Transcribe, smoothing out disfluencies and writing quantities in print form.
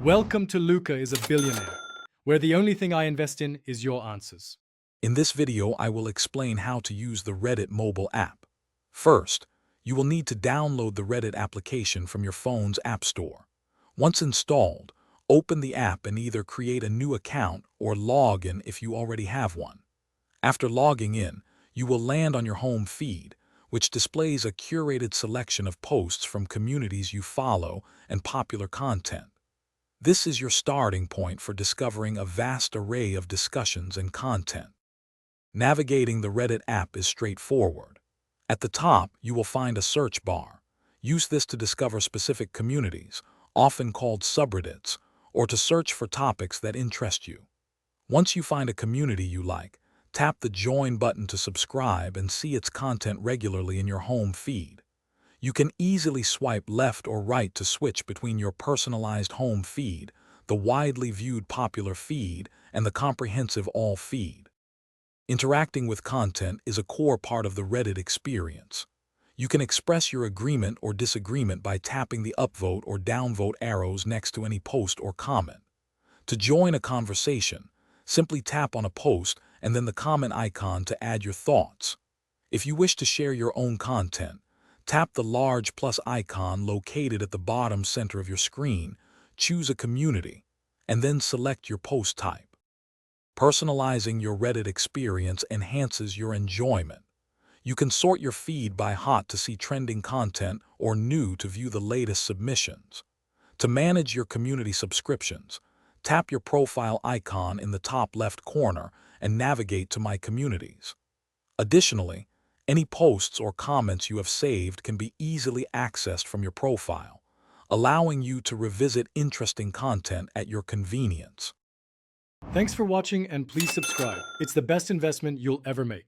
Welcome to Luca is a Billionaire, where the only thing I invest in is your answers. In this video, I will explain how to use the Reddit mobile app. First, you will need to download the Reddit application from your phone's app store. Once installed, open the app and either create a new account or log in if you already have one. After logging in, you will land on your home feed, which displays a curated selection of posts from communities you follow and popular content. This is your starting point for discovering a vast array of discussions and content. Navigating the Reddit app is straightforward. At the top, you will find a search bar. Use this to discover specific communities, often called subreddits, or to search for topics that interest you. Once you find a community you like, tap the Join button to subscribe and see its content regularly in your home feed. You can easily swipe left or right to switch between your personalized home feed, the widely viewed popular feed, and the comprehensive all feed. Interacting with content is a core part of the Reddit experience. You can express your agreement or disagreement by tapping the upvote or downvote arrows next to any post or comment. To join a conversation, simply tap on a post and then the comment icon to add your thoughts. If you wish to share your own content, tap the large plus icon located at the bottom center of your screen, choose a community, and then select your post type. Personalizing your Reddit experience enhances your enjoyment. You can sort your feed by hot to see trending content or new to view the latest submissions. To manage your community subscriptions, tap your profile icon in the top left corner and navigate to My Communities. Additionally, any posts or comments you have saved can be easily accessed from your profile, allowing you to revisit interesting content at your convenience. Thanks for watching and please subscribe. It's the best investment you'll ever make.